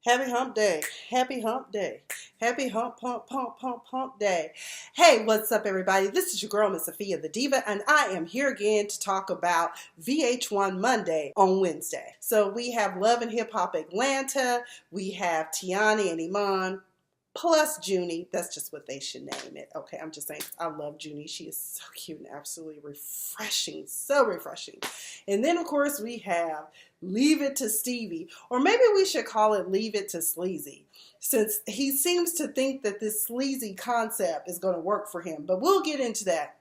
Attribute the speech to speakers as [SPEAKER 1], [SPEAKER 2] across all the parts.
[SPEAKER 1] Happy hump day. Happy hump day. Happy hump day. Hey, what's up, everybody? This is your girl, Miss Sophia the Diva, and I am here again to talk about VH1 Monday on Wednesday. So we have Love and Hip Hop Atlanta. We have Teyana and Iman. Plus Junie. That's just what they should name it. Okay, I'm just saying, I love Junie. She is so cute and absolutely refreshing. So refreshing. And then, of course, we have Leave It To Stevie. Or maybe we should call it Leave It To Sleazy, since he seems to think that this sleazy concept is going to work for him. But we'll get into that.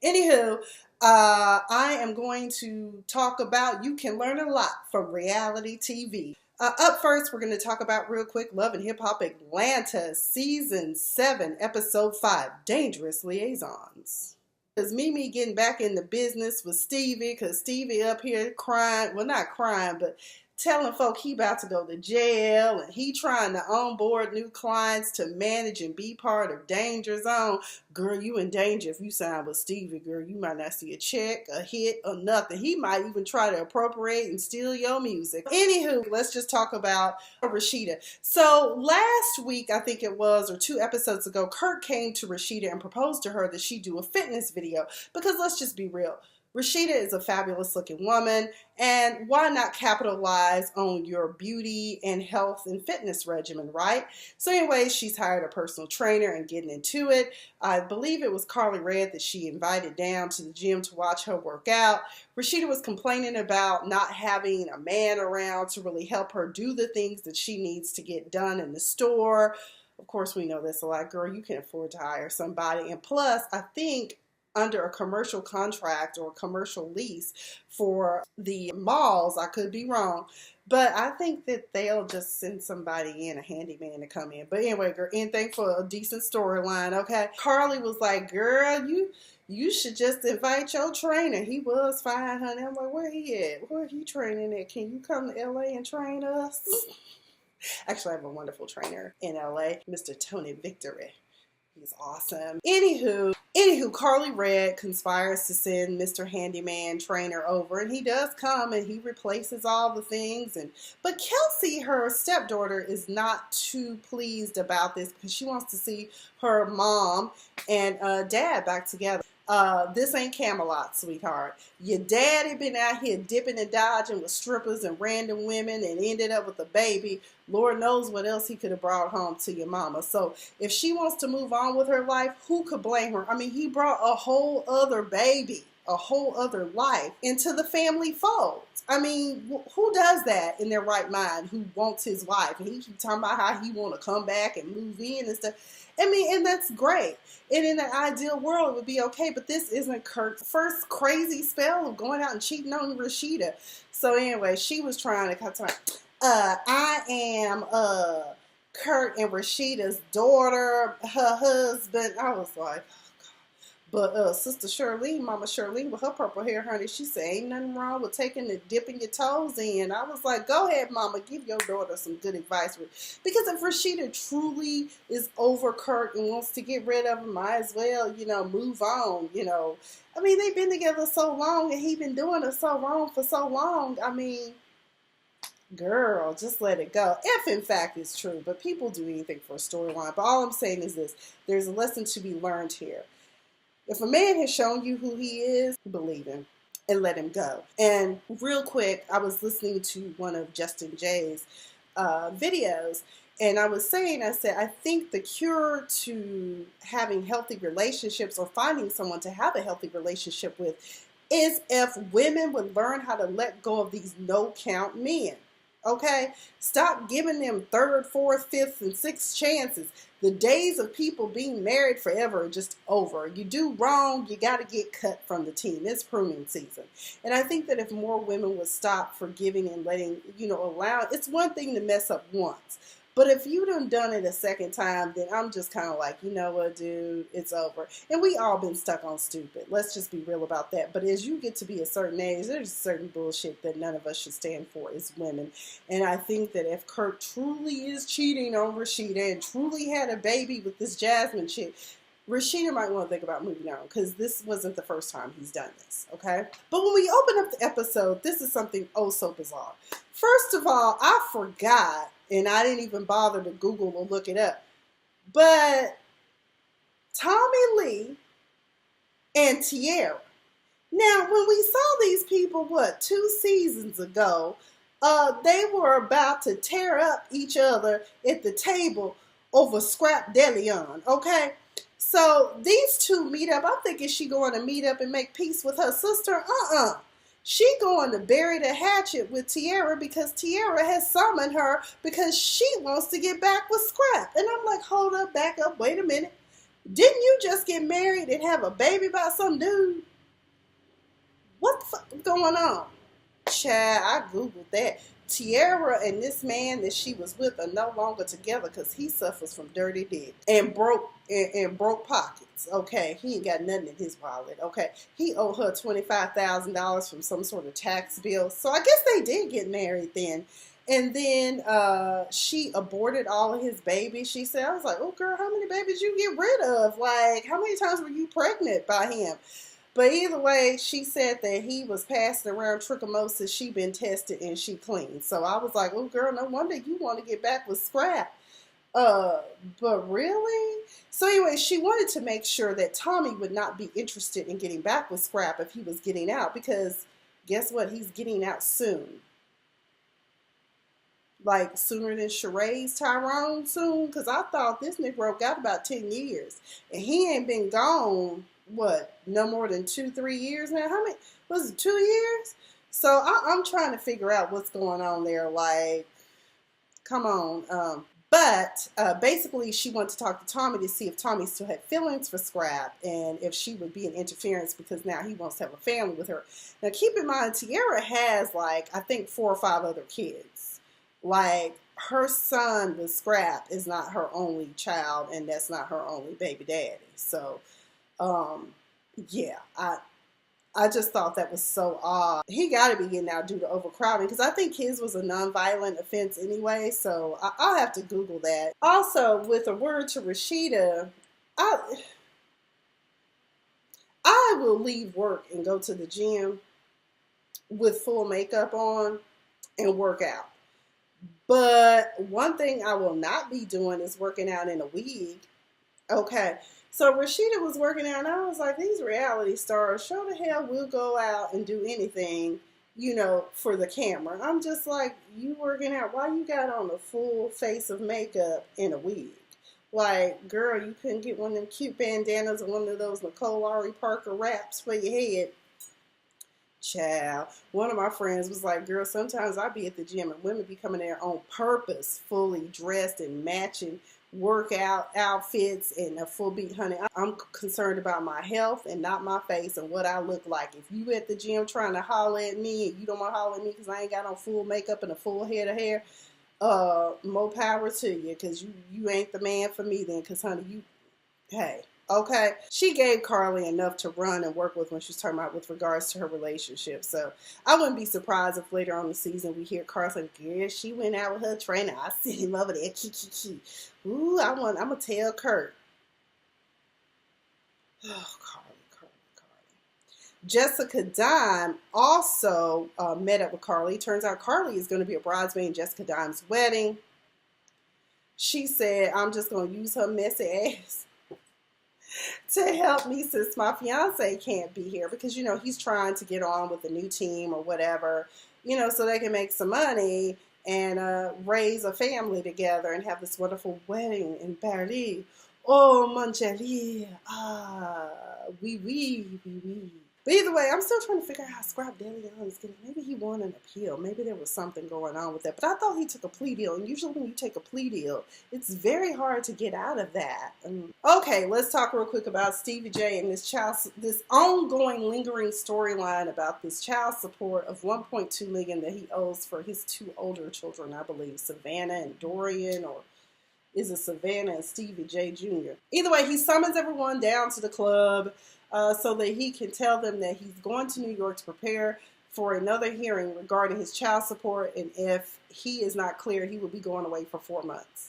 [SPEAKER 1] Anywho, I am going to talk about you can learn a lot from reality TV. Up first, we're going to talk about real quick Love and Hip Hop Atlanta Season 7, Episode 5, Dangerous Liaisons. Is Mimi getting back in the business with Stevie, because Stevie up here crying, well, not crying, but telling folk he about to go to jail, and he trying to onboard new clients to manage and be part of Danger Zone. Girl, you in danger if you sign with Stevie, girl. You might not see a check, a hit, or nothing. He might even try to appropriate and steal your music. Anywho, let's just talk about Rashida. So last week, I think it was, or 2 episodes ago, Kurt came to Rashida and proposed to her that she do a fitness video, because let's just be real. Rashida is a fabulous looking woman, and why not capitalize on your beauty and health and fitness regimen, right? So anyway, she's hired a personal trainer and getting into it. I believe it was Carly Red that she invited down to the gym to watch her work out. Rashida was complaining about not having a man around to really help her do the things that she needs to get done in the store. Of course, we know this a lot. Girl, you can afford to hire somebody. And plus, I think under a commercial contract or a commercial lease for the malls, I could be wrong, but I think that they'll just send somebody in, a handyman, to come in. But anyway, girl, anything for a decent storyline, okay? Carly was like, girl, you should just invite your trainer. He was fine, honey. I'm like, where he at? Where he training at? Can you come to LA and train us? Actually, I have a wonderful trainer in LA, Mr. Tony Victory. He's awesome. Anywho, Carly Red conspires to send Mr. Handyman Trainer over, and he does come and he replaces all the things. But Kelsey, her stepdaughter, is not too pleased about this because she wants to see her mom and dad back together. This ain't Camelot, sweetheart. Your dad had been out here dipping and dodging with strippers and random women and ended up with a baby. Lord knows what else he could have brought home to your mama. So if she wants to move on with her life, who could blame her? I mean, he brought a whole other baby, a whole other life into the family fold. I mean, who does that in their right mind, who wants his wife? And he keep talking about how he want to come back and move in and stuff. I mean, and that's great. And in an ideal world, it would be okay. But this isn't Kurt's first crazy spell of going out and cheating on Rashida. So anyway, she was trying to come to I am Kurt and Rashida's daughter, her husband. I was like, but Sister Shirlene, Mama Shirlene, with her purple hair, honey, she said, ain't nothing wrong with dipping your toes in. I was like, go ahead, Mama, give your daughter some good advice. Because if Rashida truly is over Kurt and wants to get rid of him, might as well, move on, I mean, they've been together so long, and he's been doing it so wrong for so long. I mean, girl, just let it go. If in fact it's true, but people do anything for a storyline. But all I'm saying is this, there's a lesson to be learned here. If a man has shown you who he is, believe him and let him go. And real quick, I was listening to one of Justin Jay's videos, and I was saying, I said, I think the cure to having healthy relationships or finding someone to have a healthy relationship with is if women would learn how to let go of these no-count men. Okay? Stop giving them 3rd, 4th, 5th, and 6th chances. The days of people being married forever are just over. You do wrong, you got to get cut from the team. It's pruning season. And I think that if more women would stop forgiving and letting, allow, it's one thing to mess up once. But if you done it a second time, then I'm just kind of like, you know what, dude, it's over. And we all been stuck on stupid. Let's just be real about that. But as you get to be a certain age, there's certain bullshit that none of us should stand for as women. And I think that if Kurt truly is cheating on Rashida and truly had a baby with this Jasmine chick, Rashida might want to think about moving on, because this wasn't the first time he's done this, okay? But when we open up the episode, this is something oh so bizarre. First of all, I forgot and I didn't even bother to Google or look it up. But Tommy Lee and Tierra. Now, when we saw these people, 2 seasons ago, they were about to tear up each other at the table over scrap delion, okay? So these two meet up. I'm thinking she going to meet up and make peace with her sister. She going to bury the hatchet with Tierra because Tierra has summoned her because she wants to get back with Scrap. And I'm like, hold up, back up, wait a minute. Didn't you just get married and have a baby by some dude? What the fuck is going on? Chad, I Googled that. Tierra and this man that she was with are no longer together because he suffers from dirty dick and broke pockets. Okay, he ain't got nothing in his wallet. Okay, he owed her $25,000 from some sort of tax bill. So I guess they did get married then. And then she aborted all of his babies. She said, I was like, oh girl, how many babies you get rid of? Like, how many times were you pregnant by him? But either way, she said that he was passing around trichomosis. She been tested and she clean. So I was like, oh girl, no wonder you want to get back with Scrap. But really? So anyway, she wanted to make sure that Tommy would not be interested in getting back with Scrap if he was getting out. Because guess what? He's getting out soon. Like sooner than Sheree's Tyrone soon. Because I thought this Negro got about 10 years. And he ain't been gone. No more than 2-3 years now? How many? Was it 2 years? So I'm trying to figure out what's going on there. Like, come on. But basically, she wanted to talk to Tommy to see if Tommy still had feelings for Scrap and if she would be an interference because now he wants to have a family with her. Now, keep in mind, Tierra has, like, I think 4 or 5 other kids. Like, her son with Scrap is not her only child, and that's not her only baby daddy. So, yeah, I just thought that was so odd. He got to be getting out due to overcrowding because I think his was a nonviolent offense anyway, so I'll have to Google that. Also, with a word to Rashida, I will leave work and go to the gym with full makeup on and work out. But one thing I will not be doing is working out in a wig. Okay. So Rashida was working out, and I was like, these reality stars, sure the hell will go out and do anything, for the camera. I'm just like, you working out, why you got on a full face of makeup and a wig? Like, girl, you couldn't get one of them cute bandanas or one of those Nicole Ari Parker wraps for your head. Child, one of my friends was like, girl, sometimes I be at the gym and women be coming there on purpose, fully dressed and matching workout outfits and a full beat, honey. I'm concerned about my health and not my face and what I look like. If you at the gym trying to holler at me and you don't want to holler at me because I ain't got on full makeup and a full head of hair, more power to you because you ain't the man for me then because, honey, hey. Okay, she gave Carly enough to run and work with when she's talking about with regards to her relationship. So I wouldn't be surprised if later on in the season we hear Carly like, yeah, she went out with her trainer. I see him over there. Kiki. Ooh, I'm gonna tell Kurt. Oh, Carly. Jessica Dime also met up with Carly. Turns out Carly is going to be a bridesmaid in Jessica Dime's wedding. She said, I'm just going to use her messy ass to help me since my fiance can't be here because, he's trying to get on with a new team or whatever, so they can make some money and raise a family together and have this wonderful wedding in Paris. Oh, mon chéri. Oui. But either way, I'm still trying to figure out how Scrap Delion is getting. Maybe he won an appeal. Maybe there was something going on with that. But I thought he took a plea deal. And usually when you take a plea deal, it's very hard to get out of that. Okay, let's talk real quick about Stevie J and this ongoing lingering storyline about this child support of $1.2 million that he owes for his 2 older children, I believe, Savannah and Dorian, or is it Savannah and Stevie J Jr.? Either way, he summons everyone down to the club so that he can tell them that he's going to New York to prepare for another hearing regarding his child support, and if he is not cleared, he will be going away for 4 months.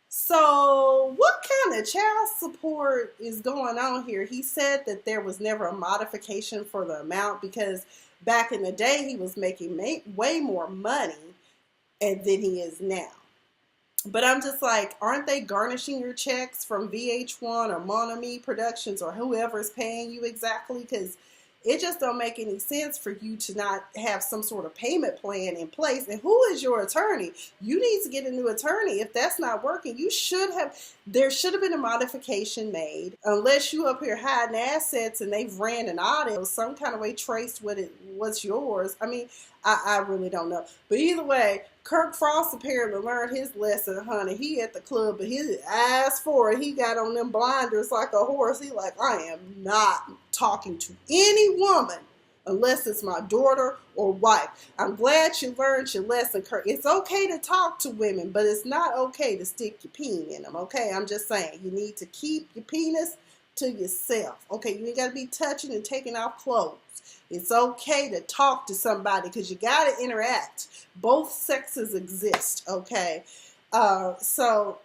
[SPEAKER 1] So what kind of child support is going on here? He said that there was never a modification for the amount because back in the day he was making way more money and than he is now. But I'm just like, aren't they garnishing your checks from VH1 or Mon Ami Productions or whoever's paying you exactly? Because it just don't make any sense for you to not have some sort of payment plan in place. And who is your attorney? You need to get a new attorney. If that's not working, there should have been a modification made, unless you up here hiding assets and they've ran an audit or some kind of way traced what's yours. I mean, I really don't know. But either way, Kirk Frost apparently learned his lesson, honey. He at the club, but his eyes forward. He got on them blinders like a horse. He like, I am not talking to any woman unless it's my daughter or wife. I'm glad you learned your lesson, Kirk. It's okay to talk to women, but it's not okay to stick your peen in them, okay? I'm just saying, you need to keep your penis to yourself, okay? You ain't got to be touching and taking off clothes. It's okay to talk to somebody because you got to interact. Both sexes exist, okay? So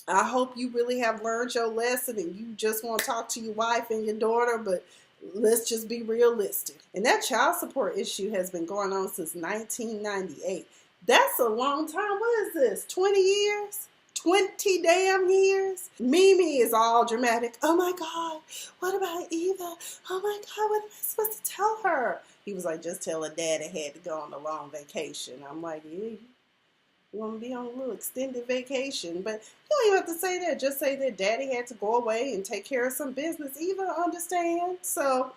[SPEAKER 1] I hope you really have learned your lesson and you just want to talk to your wife and your daughter, but let's just be realistic. And that child support issue has been going on since 1998. That's a long time. What is this, 20 years? 20 damn years. Mimi is all dramatic. Oh my God, what about Eva? Oh my God, what am I supposed to tell her? He was like, just tell her daddy had to go on a long vacation. I'm like, yeah, you want to be on a little extended vacation, but you don't even have to say that. Just say that daddy had to go away and take care of some business. Eva understands. So,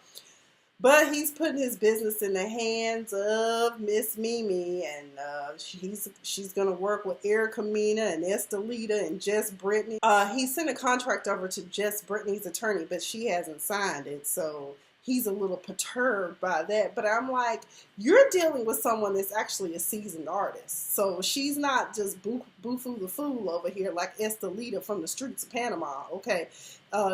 [SPEAKER 1] but he's putting his business in the hands of Miss Mimi, and she's going to work with Erica Mena and Estelita and Jess Brittany. He sent a contract over to Jess Brittany's attorney, but she hasn't signed it, so he's a little perturbed by that. But I'm like, you're dealing with someone that's actually a seasoned artist. So she's not just boo-foo the fool over here like Estelita from the streets of Panama, okay?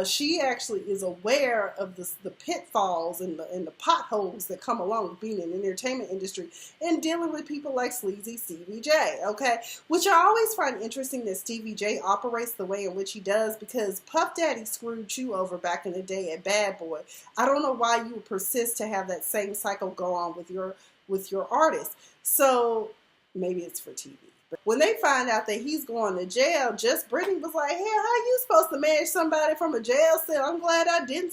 [SPEAKER 1] She actually is aware of the pitfalls and the potholes that come along with being in the entertainment industry and dealing with people like sleazy Stevie J, okay? Which I always find interesting that Stevie J operates the way in which he does, because Puff Daddy screwed you over back in the day at Bad Boy. I don't know why you would persist to have that same cycle go on with your artist. So maybe it's for TV. But when they find out that he's going to jail, Jess Brittany was like, "Hey, how you supposed to manage somebody from a jail cell? I'm glad I didn't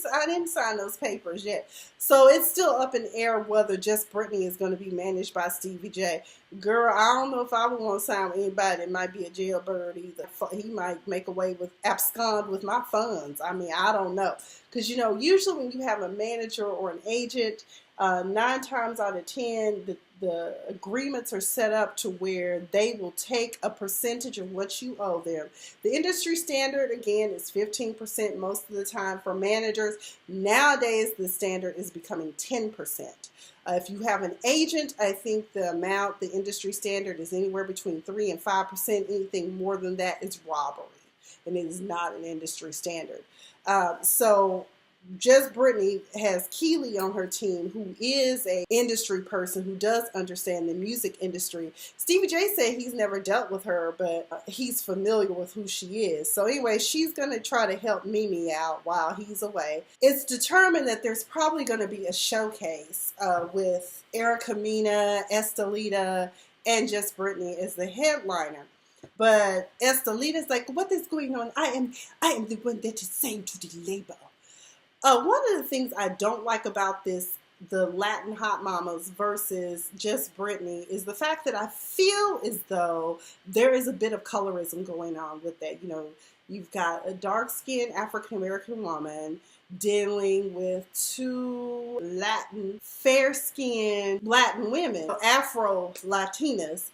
[SPEAKER 1] sign those papers yet." So it's still up in the air whether Jess Brittany is going to be managed by Stevie J. Girl, I don't know if I would want to sign with anybody that might be a jailbird either. He might make away with abscond with my funds. I mean, I don't know. Because, usually when you have a manager or an agent, 9 times out of 10, the agreements are set up to where they will take a percentage of what you owe them. The industry standard, again, is 15% most of the time for managers. Nowadays, the standard is becoming 10%. If you have an agent, I think the industry standard is anywhere between 3 and 5%. Anything more than that is robbery, and it is not an industry standard. So Jess Brittany has Keely on her team, who is an industry person who does understand the music industry. Stevie J said he's never dealt with her, but he's familiar with who she is. So anyway, she's going to try to help Mimi out while he's away. It's determined that there's probably going to be a showcase with Erica Mena, Estelita, and Jess Brittany as the headliner. But Estelita's like, what is going on? I am the one that is saying to the label. One of the things I don't like about the Latin Hot Mamas versus Jess Brittany, is the fact that I feel as though there is a bit of colorism going on with that. You've got a dark-skinned African-American woman dealing with 2 Latin, fair-skinned Latin women, Afro-Latinas,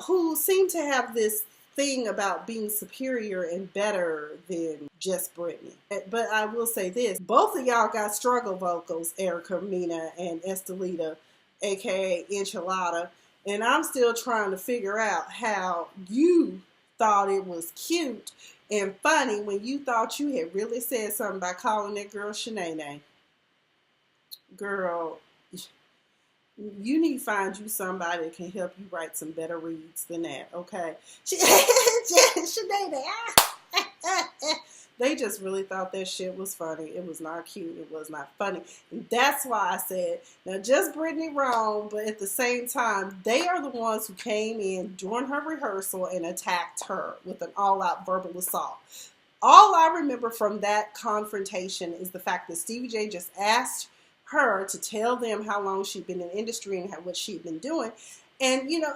[SPEAKER 1] who seem to have this thing about being superior and better than Jess Brittany. But I will say this, both of y'all got struggle vocals, Erica Mena and Estelita, aka Enchilada, and I'm still trying to figure out how you thought it was cute and funny when you thought you had really said something by calling that girl Shanae. Girl, you need to find you somebody that can help you write some better reads than that, okay? Shanae, They just really thought that shit was funny. It was not cute. It was not funny. And that's why I said, now just Brittany wrong, but at the same time, they are the ones who came in during her rehearsal and attacked her with an all-out verbal assault. All I remember from that confrontation is the fact that Stevie J just asked her to tell them how long she'd been in the industry and what she'd been doing. And, you know,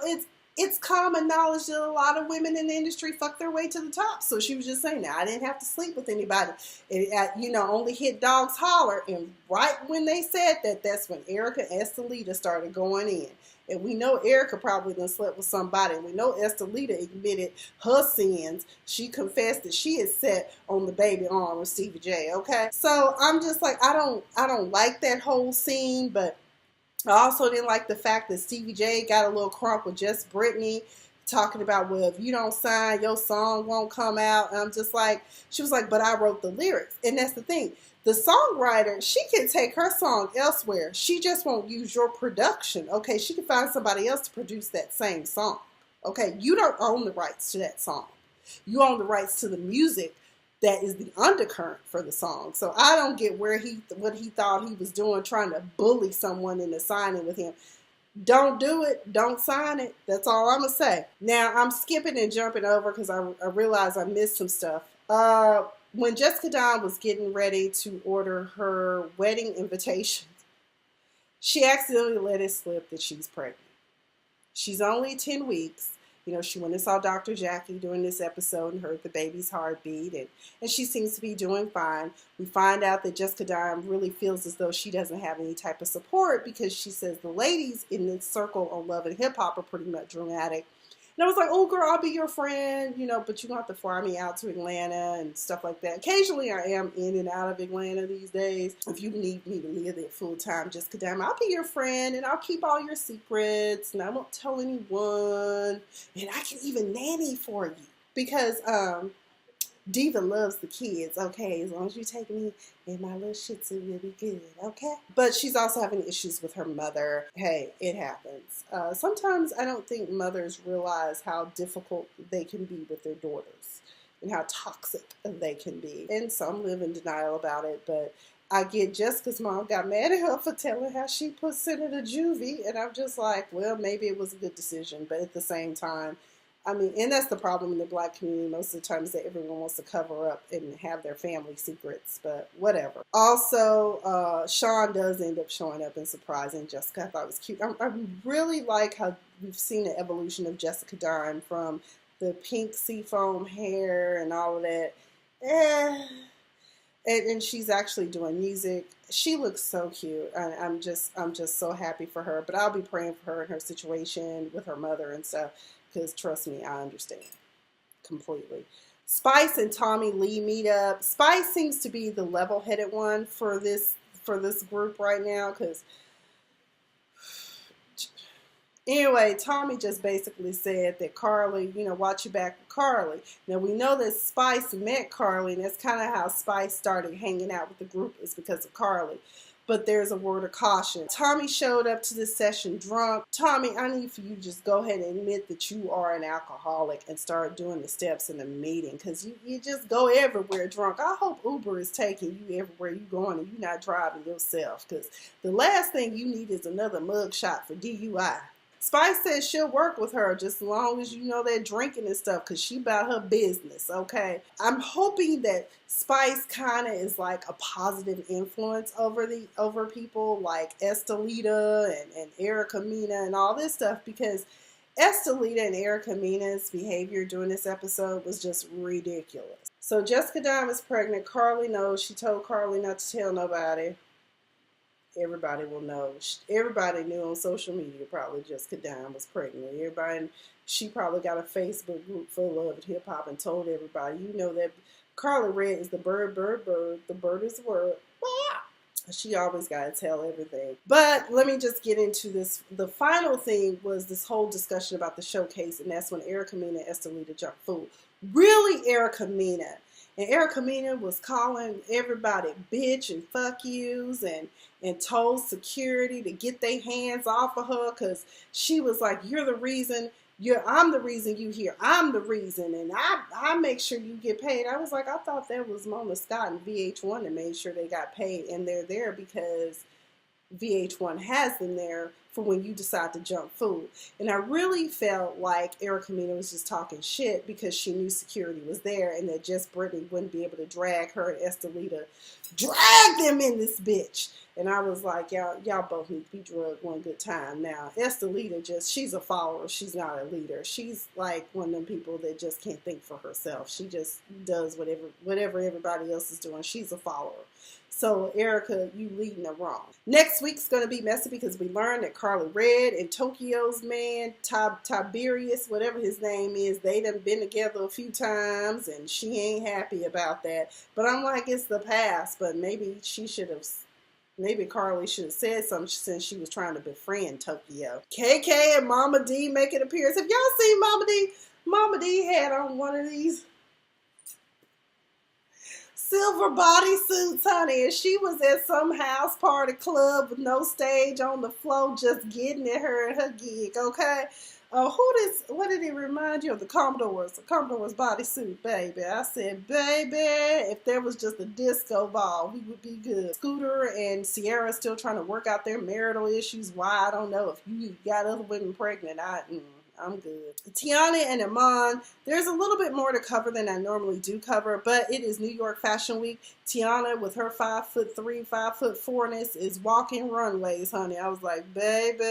[SPEAKER 1] it's common knowledge that a lot of women in the industry fuck their way to the top. So she was just saying that I didn't have to sleep with anybody. It, you know, only hit dogs holler. And right when they said that, that's when Erica Estelita started going in. And we know Erica probably done slept with somebody. And we know Estelita admitted her sins. She confessed that she had sat on the baby arm with Stevie J, okay? So I'm just like, I don't like that whole scene, but I also didn't like the fact that Stevie J got a little crump with Just Brittany talking about, well, if you don't sign, your song won't come out. And I'm just like, she was like, but I wrote the lyrics. And that's the thing. The songwriter, she can take her song elsewhere. She just won't use your production. Okay, she can find somebody else to produce that same song. Okay, you don't own the rights to that song. You own the rights to the music that is the undercurrent for the song. So I don't get what he thought he was doing, trying to bully someone into signing with him. Don't do it. Don't sign it. That's all I'm going to say. Now, I'm skipping and jumping over because I realized I missed some stuff. When Jessica Dime was getting ready to order her wedding invitations, she accidentally let it slip that she's pregnant. She's only 10 weeks. You know, she went and saw Dr. Jackie during this episode and heard the baby's heartbeat, and she seems to be doing fine. We find out that Jessica Dime really feels as though she doesn't have any type of support because she says the ladies in this circle on Love and Hip Hop are pretty much dramatic. And I was like, oh, girl, I'll be your friend, you know, but you're going to have to fly me out to Atlanta and stuff like that. Occasionally, I am in and out of Atlanta these days. If you need me to live there full time, Jessica Dime, I'll be your friend, and I'll keep all your secrets, and I won't tell anyone, and I can even nanny for you. Because Diva loves the kids, okay? As long as you take me and my little shih tzu, will be good, okay? But she's also having issues with her mother. Hey, it happens. Sometimes I don't think mothers realize how difficult they can be with their daughters and how toxic they can be. And some live in denial about it, but I get Jessica's mom got mad at her for telling how she put Senator Juvie, and I'm just like, well, maybe it was a good decision, but at the same time, I mean, and that's the problem in the black community most of the time is that everyone wants to cover up and have their family secrets, but whatever. Also, Sean does end up showing up and surprising Jessica. I thought it was cute. I really like how we've seen the evolution of Jessica Dime from the pink seafoam hair and all of that. And she's actually doing music. She looks so cute. I'm just so happy for her. But I'll be praying for her and her situation with her mother and stuff. Because trust me, I understand completely. Spice and Tommy Lee meet up. Spice seems to be the level-headed one for this group right now. Because anyway, Tommy just basically said that Carly, you know, watch your back with Carly. Now we know that Spice met Carly, and that's kind of how Spice started hanging out with the group is because of Carly. But there's a word of caution. Tommy showed up to this session drunk. Tommy, I need for you to just go ahead and admit that you are an alcoholic and start doing the steps in the meeting because you just go everywhere drunk. I hope Uber is taking you everywhere you're going and you're not driving yourself because the last thing you need is another mug shot for DUI. Spice says she'll work with her just as long as you know they're drinking and stuff because she about her business, okay? I'm hoping that Spice kind of is like a positive influence over people like Estelita and Erica Mena and all this stuff because Estelita and Erica Mena's behavior during this episode was just ridiculous. So Jessica Dime is pregnant. Carly knows. She told Carly not to tell nobody. Everybody will know. Everybody knew on social media probably Jessica Dime was pregnant. She probably got a Facebook group full of hip hop and told everybody, you know that Carly Red is the bird. The bird is the word. She always got to tell everything. But let me just get into this. The final thing was this whole discussion about the showcase, and that's when Erica Mena and Estelita jumped fool. Really, Erica Mena. And Erica Mena was calling everybody bitch and fuck yous and told security to get their hands off of her because she was like, you're the reason I'm the reason you here. I'm the reason, and I make sure you get paid. I was like, I thought that was Mona Scott and VH1 that made sure they got paid, and they're there because VH1 has them there for when you decide to jump food. And I really felt like Erica Mena was just talking shit because she knew security was there and that Jess Brittany wouldn't be able to drag her and Estelita, drag them in this bitch. And I was like, y'all both need to be drugged one good time. Now, Estelita she's a follower. She's not a leader. She's like one of them people that just can't think for herself. She just does whatever everybody else is doing. She's a follower. So, Erica, you leading her wrong. Next week's going to be messy because we learned that Carly Red and Tokyo's man, Tiberius, whatever his name is, they done been together a few times and she ain't happy about that. But I'm like, it's the past, but maybe Carly should have said something since she was trying to befriend Tokyo. KK and Mama D make an appearance. Have y'all seen Mama D? Mama D had on one of these silver bodysuits, honey, and she was at some house party club with no stage on the floor, just getting at her and her gig, okay? What did it remind you of? The Commodore's bodysuit, baby. I said, baby, if there was just a disco ball, we would be good. Scooter and Sierra still trying to work out their marital issues. Why? I don't know. If you got other women pregnant, I'm good. Teyana and Iman, there's a little bit more to cover than I normally do cover, but it is New York Fashion Week. Teyana, with her 5'3", 5'4" is walking runways, honey. I was like, baby,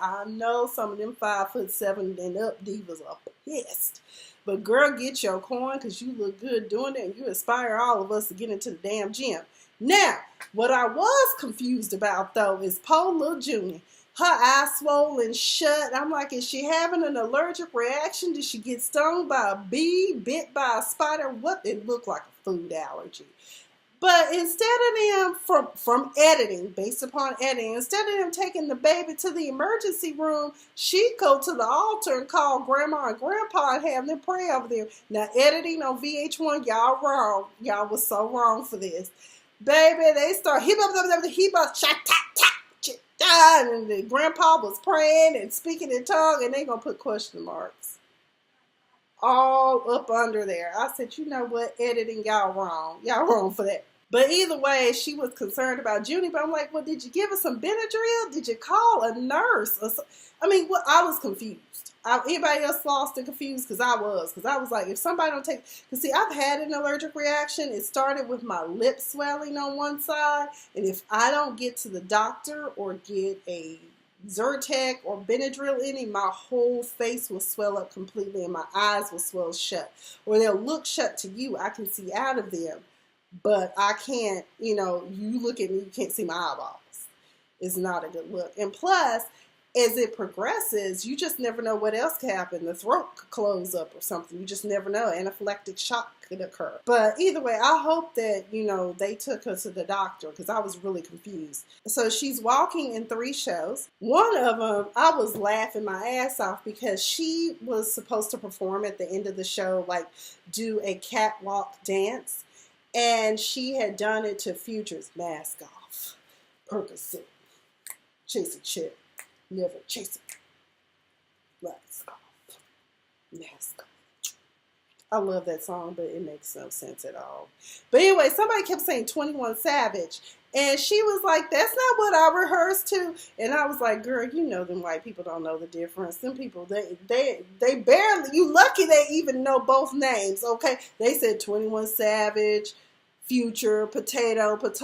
[SPEAKER 1] I know some of them 5'7" and up divas are pissed. But girl, get your coin because you look good doing it and you inspire all of us to get into the damn gym. Now, what I was confused about, though, is poor little Junie. Her eyes swollen shut. I'm like, is she having an allergic reaction? Did she get stung by a bee, bit by a spider? What? It looked like a food allergy. But instead of them, from editing, based upon editing, instead of them taking the baby to the emergency room, she go to the altar and call Grandma and Grandpa and have them pray over there. Now, editing on VH1, y'all wrong. Y'all was so wrong for this. Baby, they start, and the grandpa was praying and speaking in tongue, and they gonna put question marks all up under there. I said, you know what, editing, y'all wrong for that. But either way, she was concerned about Junie. But I'm like, well, did you give her some Benadryl? Did you call a nurse? I was confused. Anybody else lost and confused? Because I was like, if somebody don't take, because see, I've had an allergic reaction. It started with my lip swelling on one side, and if I don't get to the doctor or get a Zyrtec or Benadryl in it, my whole face will swell up completely, and my eyes will swell shut, or they'll look shut to you. I can see out of them, but I can't. You look at me, you can't see my eyeballs. It's not a good look, and plus, as it progresses, you just never know what else could happen. The throat could close up or something. You just never know. Anaphylactic shock could occur. But either way, I hope that, they took her to the doctor because I was really confused. So she's walking in 3 shows. One of them, I was laughing my ass off because she was supposed to perform at the end of the show, like do a catwalk dance. And she had done it to Future's Mask Off, Percocet, Chase a Chip. Never chase it. Let's go. Mask off. I love that song, but it makes no sense at all. But anyway, somebody kept saying 21 Savage. And she was like, that's not what I rehearsed to. And I was like, girl, them white people don't know the difference. Them people, they barely, you lucky they even know both names, okay? They said 21 Savage, Future, potato, it's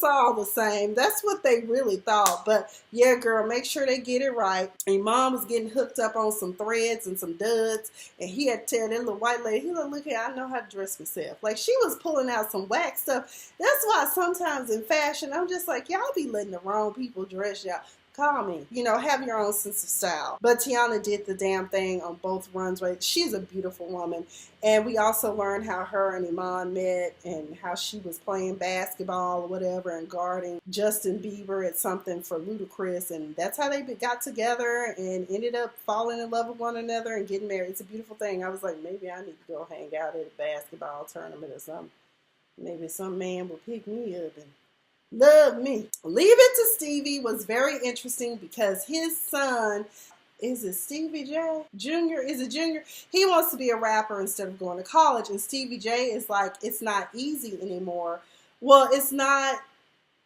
[SPEAKER 1] all the same. That's what they really thought. But yeah, girl, make sure they get it right. And Mom was getting hooked up on some threads and some duds, and he had to tell that little white lady, look here, I know how to dress myself. Like, she was pulling out some whack stuff. That's why sometimes in fashion, I'm just like, y'all be letting the wrong people dress y'all. Call me. Have your own sense of style. But Teyana did the damn thing on both runs. Right? She's a beautiful woman. And we also learned how her and Iman met and how she was playing basketball or whatever and guarding Justin Bieber at something for Ludacris. And that's how they got together and ended up falling in love with one another and getting married. It's a beautiful thing. I was like, maybe I need to go hang out at a basketball tournament or something. Maybe some man will pick me up and love me. Leave It To Stevie was very interesting because his son Is it Stevie J? Junior? Is it Junior? He wants to be a rapper instead of going to college. And Stevie J is like, it's not easy anymore. Well, it's not,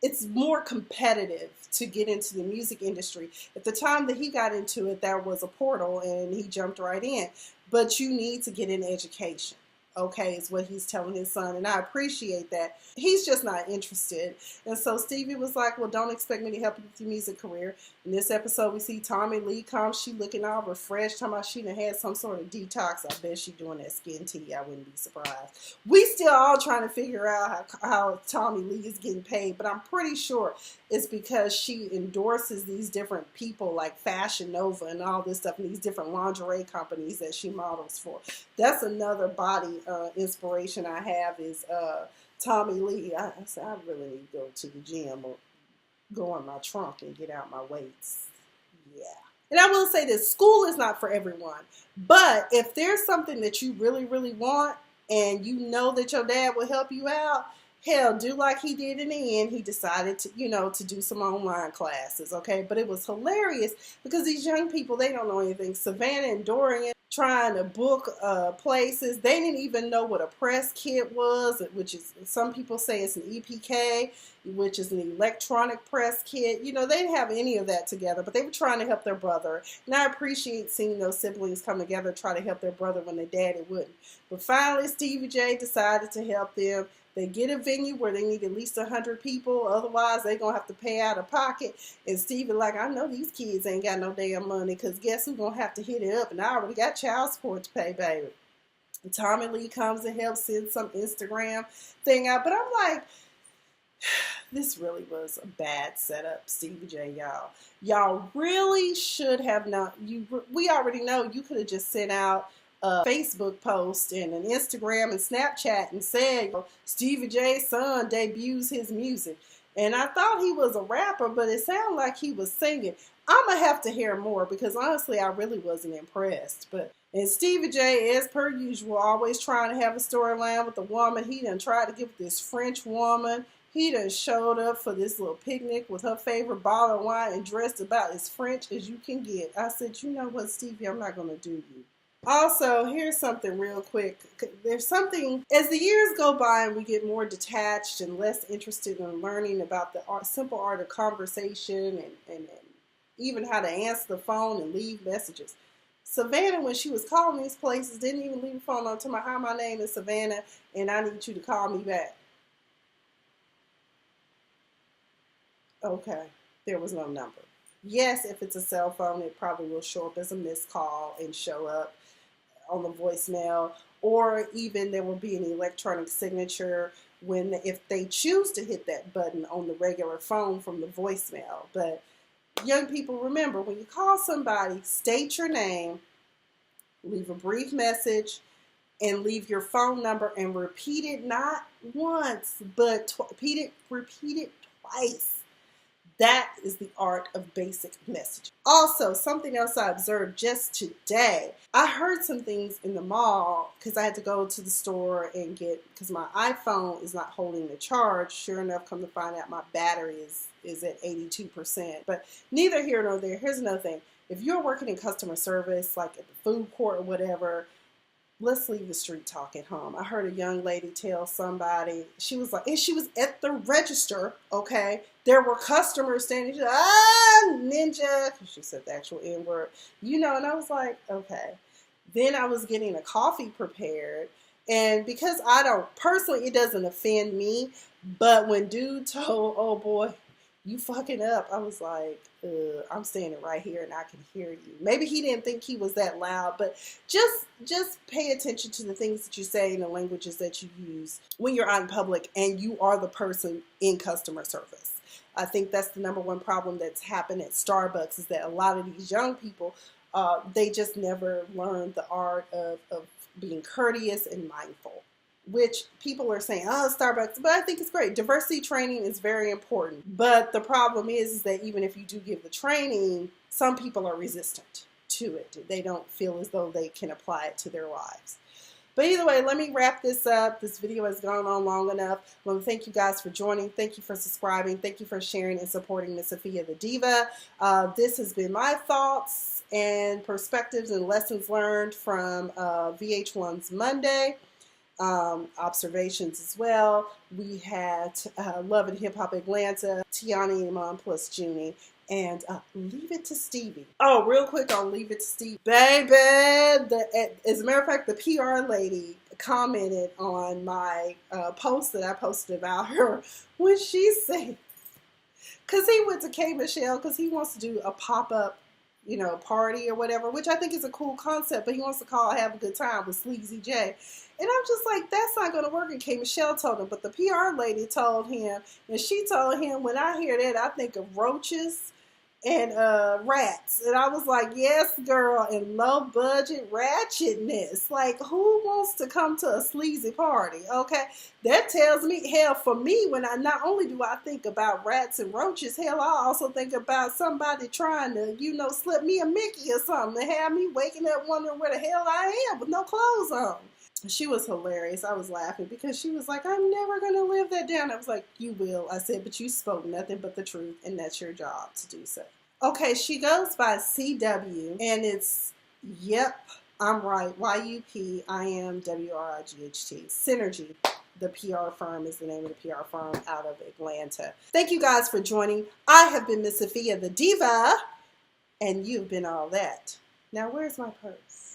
[SPEAKER 1] it's more competitive to get into the music industry. At the time that he got into it, there was a portal and he jumped right in. But you need to get an education. Okay, is what he's telling his son, and I appreciate that. He's just not interested. And so Stevie was like, well, don't expect me to help you with your music career. In this episode, we see Tommy Lee come. She looking all refreshed, talking about she done had some sort of detox. I bet she doing that skin tea. I wouldn't be surprised. We still all trying to figure out how Tommy Lee is getting paid, but I'm pretty sure it's because she endorses these different people like Fashion Nova and all this stuff, and these different lingerie companies that she models for. That's another body inspiration I have is Tommy Lee. I said, I really need to go to the gym or go in my trunk and get out my weights. Yeah. And I will say this, school is not for everyone. But if there's something that you really, really want and you know that your dad will help you out, hell, do like he did in the end. He decided to, to do some online classes, okay? But it was hilarious because these young people, they don't know anything. Savannah and Dorian trying to book places. They didn't even know what a press kit was, which is, some people say it's an EPK, which is an electronic press kit. They didn't have any of that together, but they were trying to help their brother. And I appreciate seeing those siblings come together, try to help their brother when their daddy wouldn't. But finally, Stevie J decided to help them. They get a venue where they need at least 100 people. Otherwise, they're going to have to pay out of pocket. And Stevie like, I know these kids ain't got no damn money because guess who's going to have to hit it up? And I already got child support to pay, baby. And Tommy Lee comes and helps send some Instagram thing out. But I'm like, this really was a bad setup, Stevie J, y'all. Y'all really should have not. We already know you could have just sent out a Facebook post and an Instagram and Snapchat and said, Stevie J's son debuts his music. And I thought he was a rapper, but it sounded like he was singing. I'm going to have to hear more because honestly, I really wasn't impressed. And Stevie J, as per usual, always trying to have a storyline with a woman. He done tried to get with this French woman. He done showed up for this little picnic with her favorite bottle of wine and dressed about as French as you can get. I said, you know what, Stevie, I'm not going to do you. Also, here's something real quick. There's something, as the years go by and we get more detached and less interested in learning about the simple art of conversation and even how to answer the phone and leave messages. Savannah, when she was calling these places, didn't even leave the phone on to my, hi, my name is Savannah, and I need you to call me back. Okay, there was no number. Yes, if it's a cell phone, it probably will show up as a missed call and show up on the voicemail, or even there will be an electronic signature if they choose to hit that button on the regular phone from the voicemail. But young people, remember, when you call somebody, state your name, leave a brief message, and leave your phone number and repeat it not once, but repeat it twice. That is the art of basic messaging. Also, something else I observed just today, I heard some things in the mall because I had to go to the store and because my iPhone is not holding the charge. Sure enough, come to find out my battery is at 82%. But neither here nor there. Here's another thing. If you're working in customer service, like at the food court or whatever, let's leave the street talk at home. I heard a young lady tell somebody, she was like, and she was at the register, okay? There were customers standing, she said, ninja. She said the actual N-word, and I was like, okay. Then I was getting a coffee prepared, and because I don't, personally, it doesn't offend me, but when dude told, oh boy, you fucking up, I was like, I'm standing right here and I can hear you. Maybe he didn't think he was that loud, but just pay attention to the things that you say and the languages that you use when you're out in public and you are the person in customer service. I think that's the number one problem that's happened at Starbucks is that a lot of these young people, they just never learned the art of being courteous and mindful. Which people are saying, oh, Starbucks, but I think it's great. Diversity training is very important. But the problem is that even if you do give the training, some people are resistant to it. They don't feel as though they can apply it to their lives. But either way, let me wrap this up. This video has gone on long enough. I want to thank you guys for joining. Thank you for subscribing. Thank you for sharing and supporting Miss Sophia the Diva. This has been my thoughts and perspectives and lessons learned from VH1's Monday. Observations as well. We had Love and Hip Hop Atlanta, Teyana Iman plus Junie, and Leave It To Stevie. Oh, real quick on Leave It To Stevie. Baby, as a matter of fact, the PR lady commented on my post that I posted about her when she said, because he went to K. Michelle because he wants to do a pop-up, party or whatever, which I think is a cool concept, but he wants to have a good time with Sleazy J. And I'm just like, that's not going to work. And K. Michelle told him, but the PR lady told him, and she told him, when I hear that, I think of roaches and rats. And I was like, yes, girl, and low budget ratchetness. Like, who wants to come to a sleazy party? Okay, that tells me, hell, for me, when I not only do I think about rats and roaches, hell, I also think about somebody trying to, slip me a Mickey or something and have me waking up wondering where the hell I am with no clothes on. She was hilarious. I was laughing because she was like, I'm never going to live that down. I was like, you will. I said, but you spoke nothing but the truth, and that's your job to do so. Okay, she goes by CW, and it's, yep, I'm right, YUP, I am WRIGHT. Synergy, the PR firm, is the name of the PR firm out of Atlanta. Thank you guys for joining. I have been Miss Sophia the Diva, and you've been all that. Now, where's my purse?